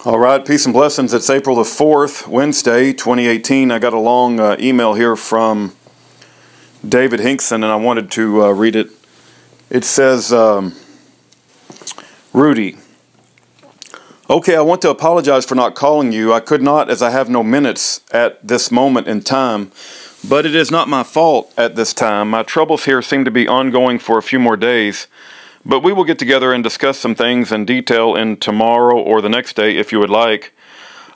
All right, peace and blessings. It's April the 4th, Wednesday, 2018. I got a long email here from David Hinkson, and I wanted to read it. It says, Rudy, okay, I want to apologize for not calling you. I could not, as I have no minutes at this moment in time, but it is not my fault at this time. My troubles here seem to be ongoing for a few more days. But we will get together and discuss some things in detail in tomorrow or the next day if you would like.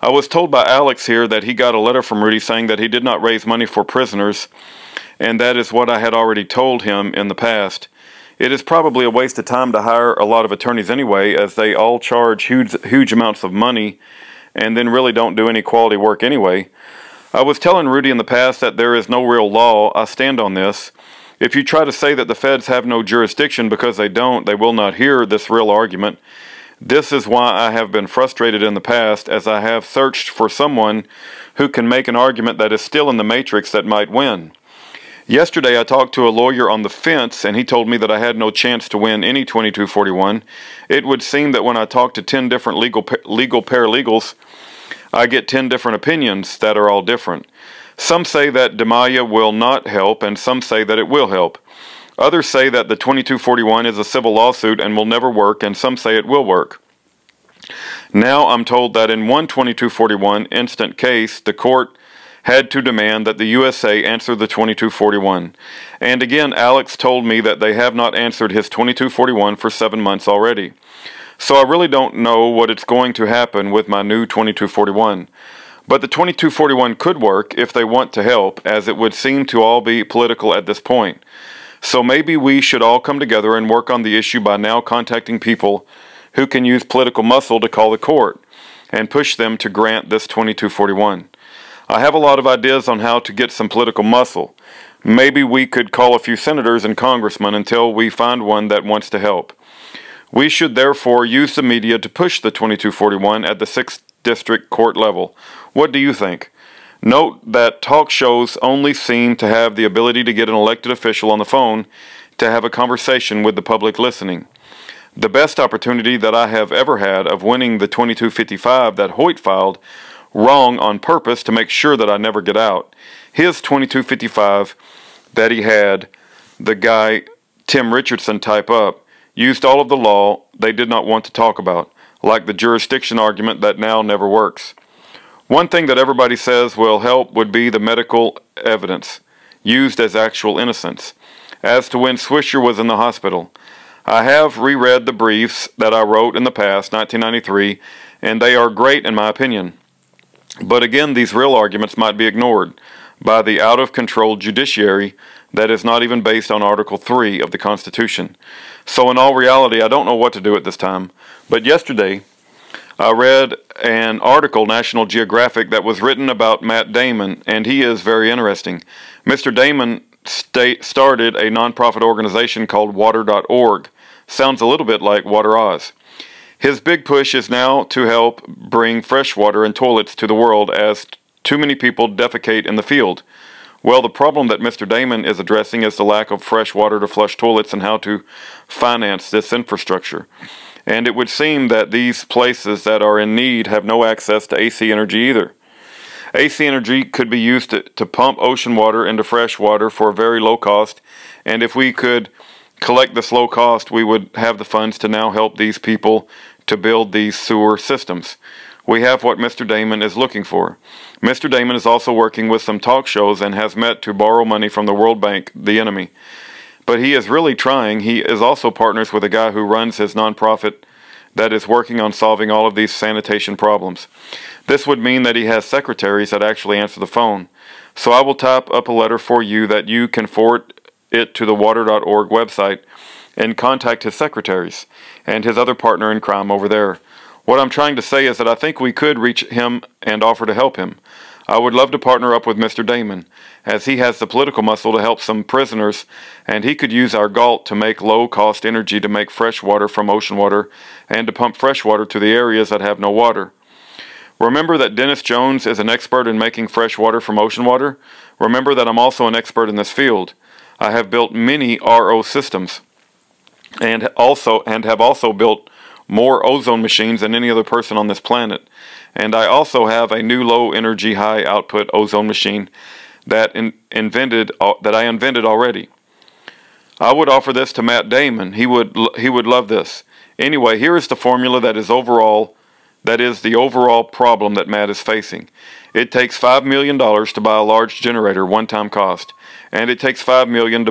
I was told by Alex here that he got a letter from Rudy saying that he did not raise money for prisoners, and that is what I had already told him in the past. It is probably a waste of time to hire a lot of attorneys anyway, as they all charge huge amounts of money and then really don't do any quality work anyway. I was telling Rudy in the past that there is no real law. I stand on this. If you try to say that the feds have no jurisdiction because they don't, they will not hear this real argument. This is why I have been frustrated in the past, as I have searched for someone who can make an argument that is still in the matrix that might win. Yesterday I talked to a lawyer on the fence, and he told me that I had no chance to win any 2241. It would seem that when I talk to 10 different legal paralegals, I get 10 different opinions that are all different. Some say that DeMaya will not help, and some say that it will help. Others say that the 2241 is a civil lawsuit and will never work, and some say it will work. Now I'm told that in one 2241 instant case, the court had to demand that the USA answer the 2241. And again, Alex told me that they have not answered his 2241 for 7 months already. So I really don't know what is going to happen with my new 2241. But the 2241 could work if they want to help, as it would seem to all be political at this point. So maybe we should all come together and work on the issue by now contacting people who can use political muscle to call the court and push them to grant this 2241. I have a lot of ideas on how to get some political muscle. Maybe we could call a few senators and congressmen until we find one that wants to help. We should therefore use the media to push the 2241 at the 6th District Court level. What do you think? Note that talk shows only seem to have the ability to get an elected official on the phone to have a conversation with the public listening. The best opportunity that I have ever had of winning the 2255 that Hoyt filed wrong on purpose to make sure that I never get out. His 2255 that he had the guy Tim Richardson type up used all of the law they did not want to talk about, like the jurisdiction argument that now never works. One thing that everybody says will help would be the medical evidence used as actual innocence, as to when Swisher was in the hospital. I have reread the briefs that I wrote in the past, 1993, and they are great in my opinion. But again, these real arguments might be ignored by the out-of-control judiciary that is not even based on Article 3 of the Constitution. So in all reality, I don't know what to do at this time. But yesterday, I read an article, National Geographic, that was written about Matt Damon, and he is very interesting. Mr. Damon started a nonprofit organization called water.org. Sounds a little bit like Water Oz. His big push is now to help bring fresh water and toilets to the world, as too many people defecate in the field. Well, the problem that Mr. Damon is addressing is the lack of fresh water to flush toilets and how to finance this infrastructure. And it would seem that these places that are in need have no access to AC energy either. AC energy could be used to pump ocean water into fresh water for a very low cost, and if we could collect this low cost, we would have the funds to now help these people to build these sewer systems. We have what Mr. Damon is looking for. Mr. Damon is also working with some talk shows and has met to borrow money from the World Bank, the enemy. But he is really trying. He is also partners with a guy who runs his nonprofit that is working on solving all of these sanitation problems. This would mean that he has secretaries that actually answer the phone. So I will type up a letter for you that you can forward it to the water.org website and contact his secretaries and his other partner in crime over there. What I'm trying to say is that I think we could reach him and offer to help him. I would love to partner up with Mr. Damon, as he has the political muscle to help some prisoners, and he could use our GALT to make low-cost energy to make fresh water from ocean water and to pump fresh water to the areas that have no water. Remember that Dennis Jones is an expert in making fresh water from ocean water? Remember that I'm also an expert in this field. I have built many RO systems and have also built more ozone machines than any other person on this planet. And I also have a new low energy, high output ozone machine that I invented already. I would offer this to Matt Damon. He would love this. Anyway, here is the formula that is the overall problem that Matt is facing. It takes $5 million to buy a large generator, one-time cost, and it takes $5 million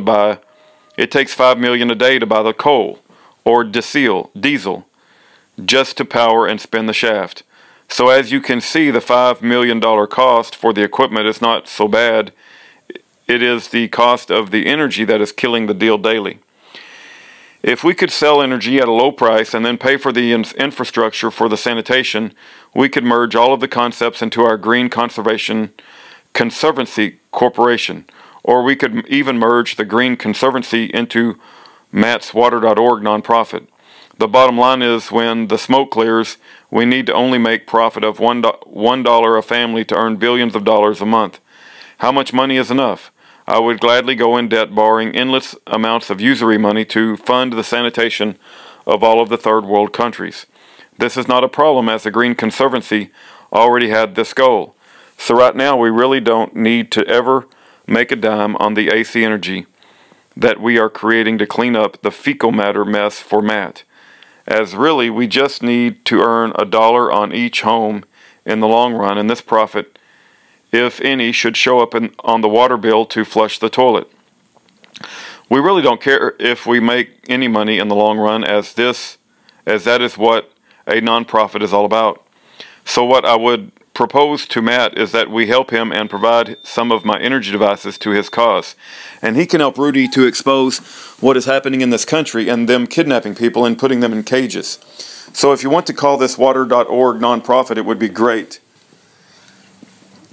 a day to buy the coal or diesel just to power and spin the shaft. So as you can see, the $5 million cost for the equipment is not so bad. It is the cost of the energy that is killing the deal daily. If we could sell energy at a low price and then pay for the infrastructure for the sanitation, we could merge all of the concepts into our Green Conservancy Corporation. Or we could even merge the Green Conservancy into Matt's Water.org nonprofit. The bottom line is, when the smoke clears, we need to only make profit of $1 a family to earn billions of dollars a month. How much money is enough? I would gladly go in debt, borrowing endless amounts of usury money to fund the sanitation of all of the third world countries. This is not a problem, as the Green Conservancy already had this goal. So right now we really don't need to ever make a dime on the AC energy that we are creating to clean up the fecal matter mess for Matt. As really we just need to earn $1 on each home in the long run, and this profit, if any, should show up on the water bill to flush the toilet. We really don't care if we make any money in the long run, as that is what a nonprofit is all about. So what I would propose to Matt is that we help him and provide some of my energy devices to his cause. And he can help Rudy to expose what is happening in this country and them kidnapping people and putting them in cages. So if you want to call this Water.org nonprofit, it would be great.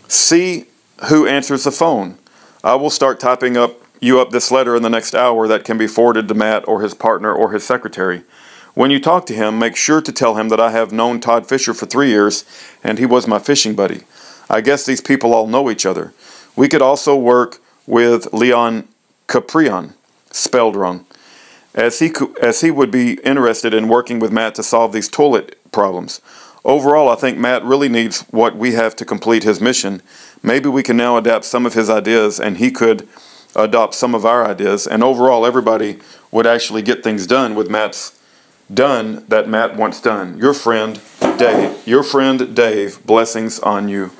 See who answers the phone. I will start typing you up this letter in the next hour that can be forwarded to Matt or his partner or his secretary. When you talk to him, make sure to tell him that I have known Todd Fisher for 3 years and he was my fishing buddy. I guess these people all know each other. We could also work with Leon Caprion, spelled wrong, as he would be interested in working with Matt to solve these toilet problems. Overall, I think Matt really needs what we have to complete his mission. Maybe we can now adapt some of his ideas and he could adopt some of our ideas, and overall everybody would actually get things done that Matt wants done. Your friend Dave. Blessings on you.